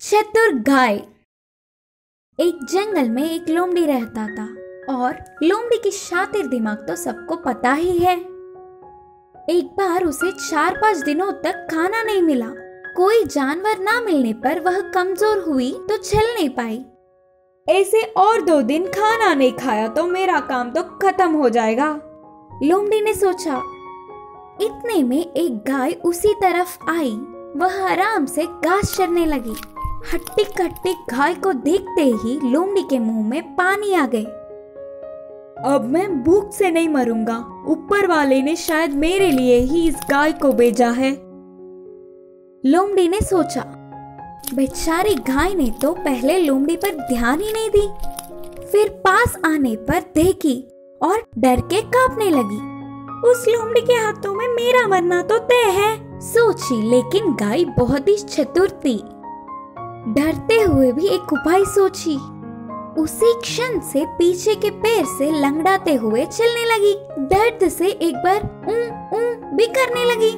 चतुर गाय। एक जंगल में एक लोमड़ी रहता था और लोमड़ी की शातिर दिमाग तो सबको पता ही है। एक बार उसे 4-5 दिनों तक खाना नहीं मिला। कोई जानवर ना मिलने पर वह कमजोर हुई तो चल नहीं पाई। ऐसे और 2 दिन खाना नहीं खाया तो मेरा काम तो खत्म हो जाएगा, लोमड़ी ने सोचा। इतने में एक गाय उसी तरफ आई। वह आराम से घास चरने लगी। हट्टी कट्टी गाय को देखते ही लोमड़ी के मुंह में पानी आ गए। अब मैं भूख से नहीं मरूंगा। ऊपर वाले ने शायद मेरे लिए ही इस गाय को भेजा है, लोमड़ी ने सोचा। बेचारी गाय ने तो पहले लोमड़ी पर ध्यान ही नहीं दी, फिर पास आने पर देखी और डर के कांपने लगी। उस लोमड़ी के हाथों में मेरा मरना तो तय है, सोची। लेकिन गाय बहुत ही चतुर थी। डरते हुए भी एक उपाय सोची। उसी क्षण से पीछे के पैर से लंगड़ाते हुए चलने लगी। दर्द से एक बार भी करने लगी।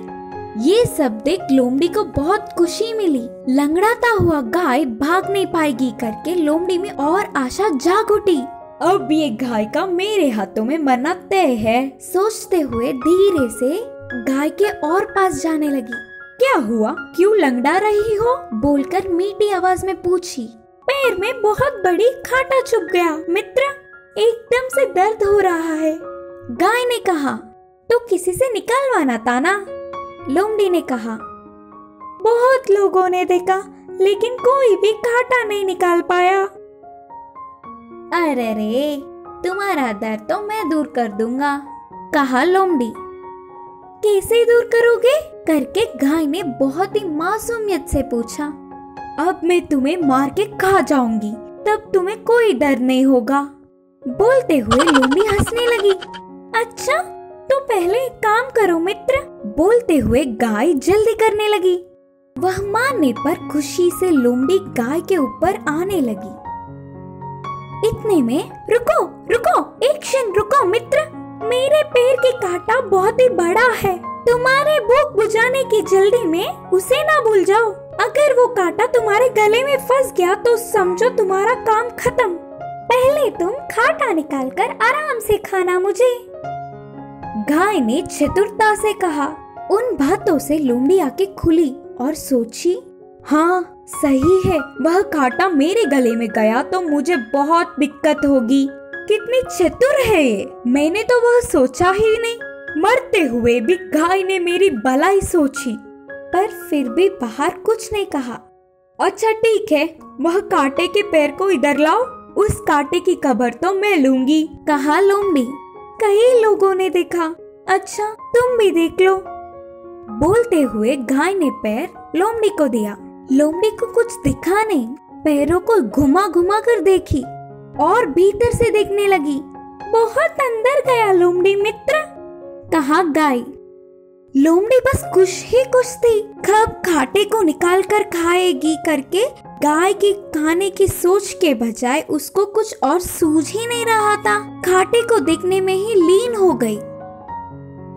ये सब देख लोमड़ी को बहुत खुशी मिली। लंगड़ाता हुआ गाय भाग नहीं पाएगी करके लोमड़ी में और आशा जाग उठी। अब ये गाय का मेरे हाथों में मरना तय है, सोचते हुए धीरे से गाय के और पास जाने लगी। क्या हुआ, क्यों लंगड़ा रही हो, बोलकर मीठी आवाज में पूछी। पैर में बहुत बड़ी कांटा चुभ गया मित्र, एकदम से दर्द हो रहा है, गाय ने कहा। तो किसी से निकलवाना था ना, लोमड़ी ने कहा। बहुत लोगों ने देखा लेकिन कोई भी कांटा नहीं निकाल पाया। अरे रे, तुम्हारा दर्द तो मैं दूर कर दूंगा, कहा लोमड़ी। कैसे दूर करोगे, करके गाय ने बहुत ही मासूमियत से पूछा। अब मैं तुम्हें मार के खा जाऊंगी, तब तुम्हें कोई डर नहीं होगा, बोलते हुए लोमड़ी हंसने लगी। अच्छा तो पहले एक काम करो मित्र, बोलते हुए गाय जल्दी करने लगी। वह मानने पर खुशी से लोमड़ी गाय के ऊपर आने लगी। इतने में रुको रुको, एक क्षण रुको मित्र, मेरे पैर की कांटा बहुत ही बड़ा है। तुम्हारे भूख बुझाने की जल्दी में उसे ना भूल जाओ। अगर वो कांटा तुम्हारे गले में फंस गया तो समझो तुम्हारा काम खत्म। पहले तुम कांटा निकाल कर आराम से खाना मुझे, गाय ने चतुरता से कहा। उन बातों से लोमड़ी आके खुली और सोची, हाँ सही है, वह कांटा मेरे गले में गया तो मुझे बहुत दिक्कत होगी। कितनी चतुर है ये, मैंने तो वह सोचा ही नहीं। मरते हुए भी गाय ने मेरी भलाई सोची, पर फिर भी बाहर कुछ नहीं कहा। अच्छा ठीक है, वह कांटे के पैर को इधर लाओ, उस कांटे की खबर तो मैं लूंगी, कहा लोमड़ी। कई लोगों ने देखा, अच्छा तुम भी देख लो, बोलते हुए गाय ने पैर लोमड़ी को दिया। लोमड़ी को कुछ दिखा नहीं, पैरों को घुमा घुमा कर देखी और भीतर से देखने लगी। बहुत अंदर गया लोमड़ी मित्र, कहा गाय। लोमड़ी बस कुछ थी, कब कांटे को निकाल कर खाएगी करके गाय की खाने की सोच के बजाय उसको कुछ और सूझ ही नहीं रहा था। कांटे को देखने में ही लीन हो गई।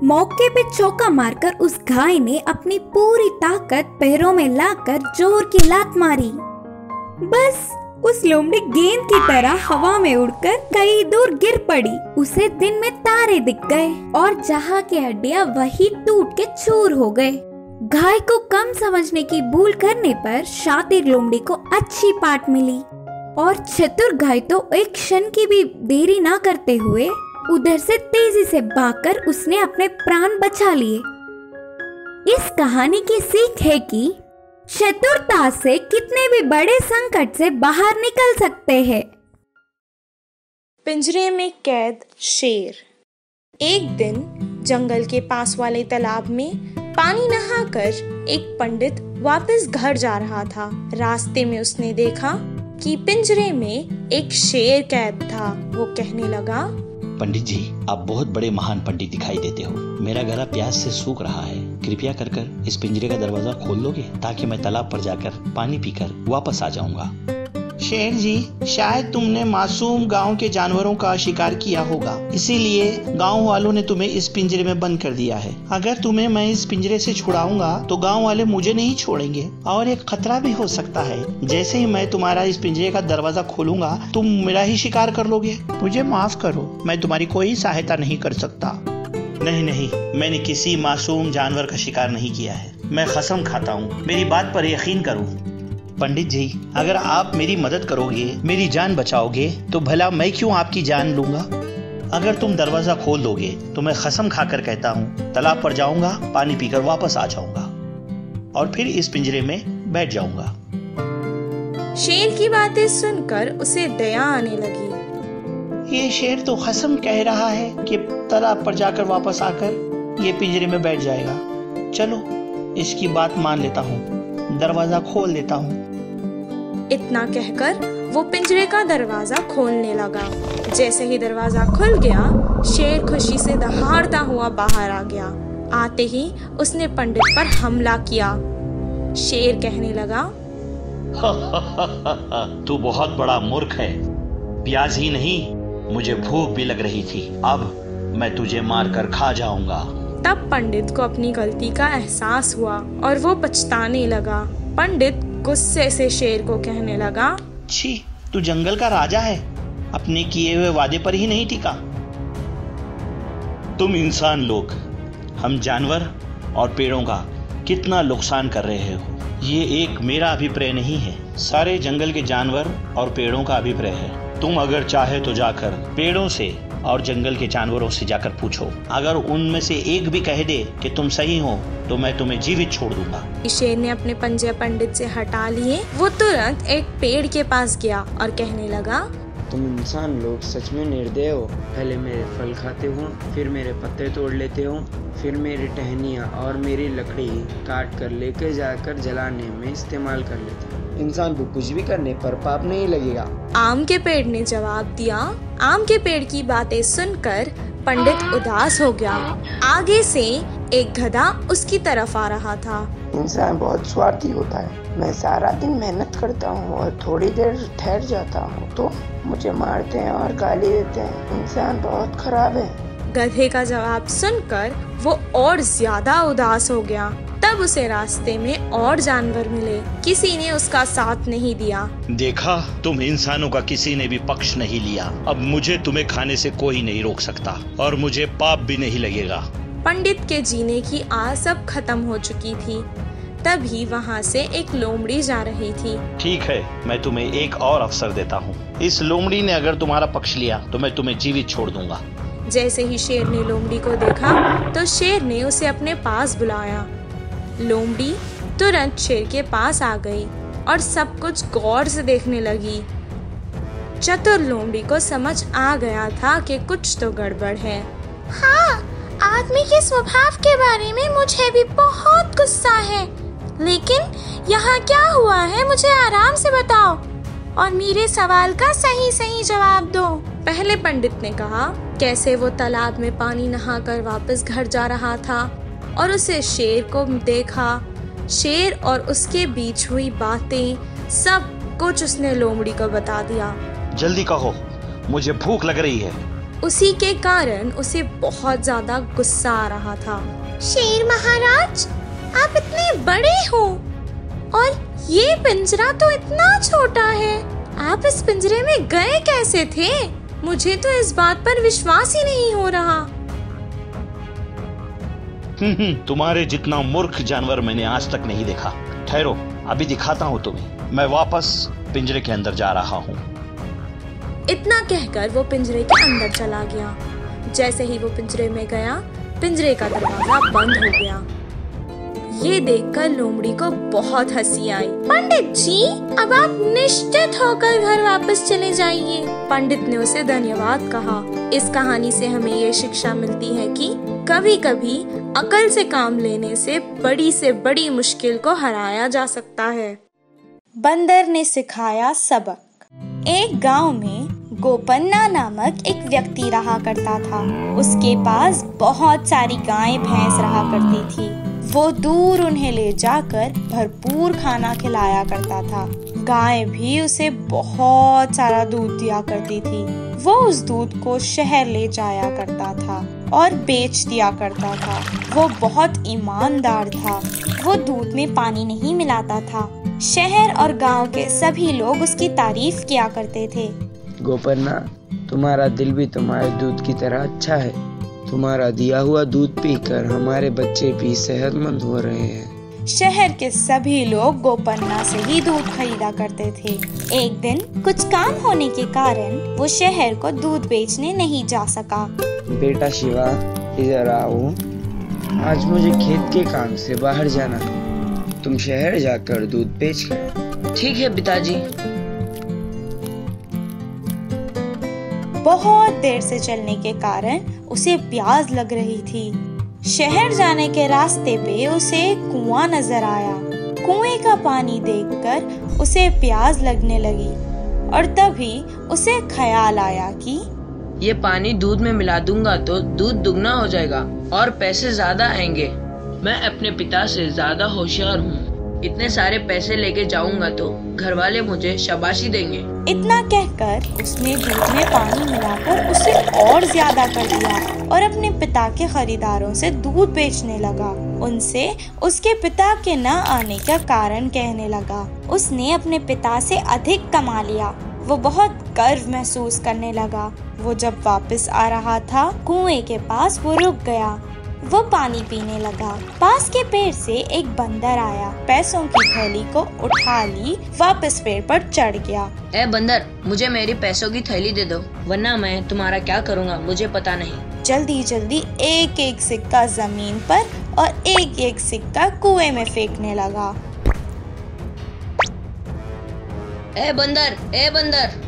मौके पे चौका मारकर उस गाय ने अपनी पूरी ताकत पैरों में लाकर जोर की लात मारी। बस उस लोमड़ी गेंद की तरह हवा में उड़कर कई दूर गिर पड़ी। उसे दिन में तारे दिख गए और जहाँ की हड्डियां वही टूट के चूर हो गए। गाय को कम समझने की भूल करने पर शातिर लोमड़ी को अच्छी पाठ मिली और चतुर गाय तो एक क्षण की भी देरी ना करते हुए उधर से तेजी से भागकर उसने अपने प्राण बचा लिए। इस कहानी की सीख है कि चतुरता से कितने भी बड़े संकट से बाहर निकल सकते हैं। पिंजरे में कैद शेर। एक दिन जंगल के पास वाले तालाब में पानी नहाकर एक पंडित वापस घर जा रहा था। रास्ते में उसने देखा कि पिंजरे में एक शेर कैद था। वो कहने लगा, पंडित जी, आप बहुत बड़े महान पंडित दिखाई देते हो। मेरा गला प्यास से सूख रहा है, कृपया कर इस पिंजरे का दरवाजा खोल दोगे ताकि मैं तालाब पर जाकर पानी पीकर वापस आ जाऊंगा। शेर जी, शायद तुमने मासूम गांव के जानवरों का शिकार किया होगा, इसीलिए गांव वालों ने तुम्हें इस पिंजरे में बंद कर दिया है। अगर तुम्हें मैं इस पिंजरे से छुड़ाऊंगा तो गांव वाले मुझे नहीं छोड़ेंगे और एक खतरा भी हो सकता है। जैसे ही मैं तुम्हारा इस पिंजरे का दरवाजा खोलूंगा तुम मेरा ही शिकार कर लोगे। मुझे माफ करो, मैं तुम्हारी कोई सहायता नहीं कर सकता। नहीं, मैंने किसी मासूम जानवर का शिकार नहीं किया है। मैं कसम खाता हूँ, मेरी बात पर यकीन करो। पंडित जी, अगर आप मेरी मदद करोगे, मेरी जान बचाओगे, तो भला मैं क्यों आपकी जान लूंगा। अगर तुम दरवाजा खोल दोगे तो मैं कसम खाकर कहता हूँ तालाब पर जाऊंगा, पानी पीकर वापस आ जाऊंगा और फिर इस पिंजरे में बैठ जाऊंगा। शेर की बातें सुनकर उसे दया आने लगी। ये शेर तो कसम कह रहा है कि तालाब पर जाकर वापस आकर ये पिंजरे में बैठ जाएगा। चलो इसकी बात मान लेता हूँ, दरवाजा खोल देता हूँ। इतना कहकर वो पिंजरे का दरवाजा खोलने लगा। जैसे ही दरवाजा खुल गया, शेर खुशी से दहाड़ता हुआ बाहर आ गया। आते ही उसने पंडित पर हमला किया। शेर कहने लगा, तू बहुत बड़ा मूर्ख है। प्यास ही नहीं, मुझे भूख भी लग रही थी। अब मैं तुझे मारकर खा जाऊंगा। तब पंडित को अपनी गलती का एहसास हुआ और वो पछताने लगा। पंडित गुस्से से शेर को कहने लगा, छी, तू जंगल का राजा है, अपने किए हुए वादे पर ही नहीं टिका। तुम इंसान लोग हम जानवर और पेड़ों का कितना नुकसान कर रहे हो, ये एक मेरा अभिप्राय नहीं है, सारे जंगल के जानवर और पेड़ों का अभिप्राय है। तुम अगर चाहे तो जाकर पेड़ों से और जंगल के जानवरों से जाकर पूछो, अगर उनमें से एक भी कह दे कि तुम सही हो तो मैं तुम्हें जीवित छोड़ दूंगा। शेर ने अपने पंजे पंडित से हटा लिए। वो तुरंत एक पेड़ के पास गया और कहने लगा, तुम इंसान लोग सच में निर्दय हो। पहले मेरे फल खाते हो, फिर मेरे पत्ते तोड़ लेते हो, फिर मेरी टहनियाँ और मेरी लकड़ी काट कर लेकर जाकर जलाने में इस्तेमाल कर लेते हो। इंसान को कुछ भी करने पर पाप नहीं लगेगा। आम के पेड़ ने जवाब दिया। आम के पेड़ की बातें सुनकर पंडित उदास हो गया। आगे से एक गधा उसकी तरफ आ रहा था। इंसान बहुत स्वार्थी होता है। मैं सारा दिन मेहनत करता हूँ और थोड़ी देर ठहर जाता हूँ तो मुझे मारते हैं और गाली देते हैं। इंसान बहुत खराब है। गधे का जवाब सुनकर वो और ज्यादा उदास हो गया। तब उसे रास्ते में और जानवर मिले। किसी ने उसका साथ नहीं दिया। देखा, तुम इंसानों का किसी ने भी पक्ष नहीं लिया। अब मुझे तुम्हें खाने से कोई नहीं रोक सकता और मुझे पाप भी नहीं लगेगा। पंडित के जीने की आस अब खत्म हो चुकी थी। तभी वहाँ से एक लोमड़ी जा रही थी। ठीक है, मैं तुम्हें एक और अवसर देता हूँ। इस लोमड़ी ने अगर तुम्हारा पक्ष लिया तो मैं तुम्हें जीवित छोड़ दूंगा। जैसे ही शेर ने लोमड़ी को देखा तो शेर ने उसे अपने पास बुलाया। लोमड़ी तुरंत शेर के पास आ गई और सब कुछ गौर से देखने लगी। चतुर लोमड़ी को समझ आ गया था कि कुछ तो गड़बड़ है। हाँ, आदमी के स्वभाव के बारे में मुझे भी बहुत गुस्सा है, लेकिन यहाँ क्या हुआ है मुझे आराम से बताओ और मेरे सवाल का सही सही जवाब दो। पहले पंडित ने कहा कैसे वो तालाब में पानी नहाकर वापस घर जा रहा था और उसे शेर को देखा। शेर और उसके बीच हुई बातें सब कुछ उसने लोमड़ी को बता दिया। जल्दी कहो, मुझे भूख लग रही है। उसी के कारण उसे बहुत ज्यादा गुस्सा आ रहा था। शेर महाराज, आप इतने बड़े हो और ये पिंजरा तो इतना छोटा है। आप इस पिंजरे में गए कैसे थे? मुझे तो इस बात पर विश्वास ही नहीं हो रहा। तुम्हारे जितना मूर्ख जानवर मैंने आज तक नहीं देखा। ठहरो, अभी दिखाता हूँ तुम्हें। मैं वापस पिंजरे के अंदर जा रहा हूँ। इतना कहकर वो पिंजरे के अंदर चला गया। जैसे ही वो पिंजरे में गया, पिंजरे का दरवाजा बंद हो गया। ये देखकर लोमड़ी को बहुत हंसी आई। पंडित जी, अब आप निश्चित होकर घर वापस चले जाइए। पंडित ने उसे धन्यवाद कहा। इस कहानी से हमें ये शिक्षा मिलती है कि कभी कभी अकल से काम लेने से बड़ी मुश्किल को हराया जा सकता है। बंदर ने सिखाया सबक। एक गांव में गोपन्ना नामक एक व्यक्ति रहा करता था। उसके पास बहुत सारी गायें भैंस रहा करती थी। वो दूर उन्हें ले जाकर भरपूर खाना खिलाया करता था। गाय भी उसे बहुत सारा दूध दिया करती थी। वो उस दूध को शहर ले जाया करता था और बेच दिया करता था। वो बहुत ईमानदार था। वो दूध में पानी नहीं मिलाता था। शहर और गांव के सभी लोग उसकी तारीफ किया करते थे। गोपन्ना, तुम्हारा दिल भी तुम्हारे दूध की तरह अच्छा है। तुम्हारा दिया हुआ दूध पीकर हमारे बच्चे भी सेहतमंद हो रहे हैं। शहर के सभी लोग गोपन्ना से ही दूध खरीदा करते थे। एक दिन कुछ काम होने के कारण वो शहर को दूध बेचने नहीं जा सका। बेटा शिवा, इधर आओ। आज मुझे खेत के काम से बाहर जाना है। तुम शहर जाकर दूध बेच कर। ठीक है पिताजी। बहुत देर से चलने के कारण उसे प्यास लग रही थी। शहर जाने के रास्ते पे उसे एक कुआं नजर आया। कुएं का पानी देखकर उसे प्यास लगने लगी और तभी उसे ख्याल आया कि ये पानी दूध में मिला दूंगा तो दूध दुगना हो जाएगा और पैसे ज्यादा आएंगे। मैं अपने पिता से ज्यादा होशियार हूँ। इतने सारे पैसे लेके जाऊंगा तो घर वाले मुझे शाबाशी देंगे। इतना कहकर उसने दूध में पानी मिलाकर उसे और ज्यादा कर दिया और अपने पिता के खरीदारों से दूध बेचने लगा। उनसे उसके पिता के न आने का कारण कहने लगा। उसने अपने पिता से अधिक कमा लिया। वो बहुत गर्व महसूस करने लगा। वो जब वापस आ रहा था, कुएं के पास वो रुक गया। वो पानी पीने लगा। पास के पेड़ से एक बंदर आया, पैसों की थैली को उठा ली, वापस पेड़ पर चढ़ गया। ए बंदर, मुझे मेरी पैसों की थैली दे दो, वरना मैं तुम्हारा क्या करूँगा मुझे पता नहीं। जल्दी जल्दी एक एक सिक्का जमीन पर और एक एक सिक्का कुएं में फेंकने लगा। ए बंदर, ए बंदर।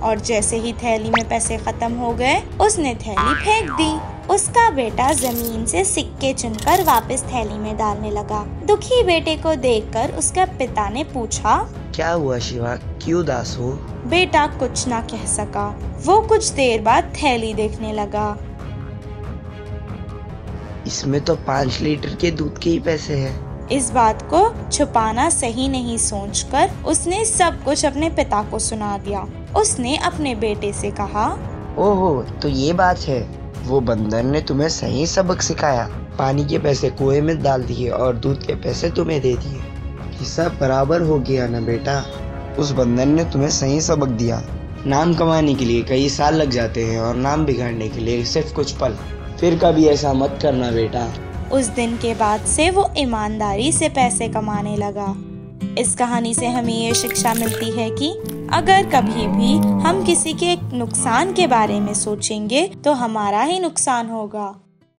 और जैसे ही थैली में पैसे खत्म हो गए, उसने थैली फेंक दी। उसका बेटा जमीन से सिक्के चुनकर वापस थैली में डालने लगा। दुखी बेटे को देखकर उसके पिता ने पूछा, क्या हुआ शिवा, क्यों उदास हो? बेटा कुछ ना कह सका। वो कुछ देर बाद थैली देखने लगा। इसमें तो 5 लीटर के दूध के ही पैसे हैं। इस बात को छुपाना सही नहीं सोचकर उसने सब कुछ अपने पिता को सुना दिया। उसने अपने बेटे से कहा, ओहो, तो ये बात है। वो बंदर ने तुम्हें सही सबक सिखाया। पानी के पैसे कुएं में डाल दिए और दूध के पैसे तुम्हें दे दिए। हिस्सा बराबर हो गया ना बेटा। उस बंदर ने तुम्हें सही सबक दिया। नाम कमाने के लिए कई साल लग जाते हैं और नाम बिगाड़ने के लिए सिर्फ कुछ पल। फिर कभी ऐसा मत करना बेटा। उस दिन के बाद से वो ईमानदारी से पैसे कमाने लगा। इस कहानी से हमें ये शिक्षा मिलती है कि अगर कभी भी हम किसी के नुकसान के बारे में सोचेंगे तो हमारा ही नुकसान होगा।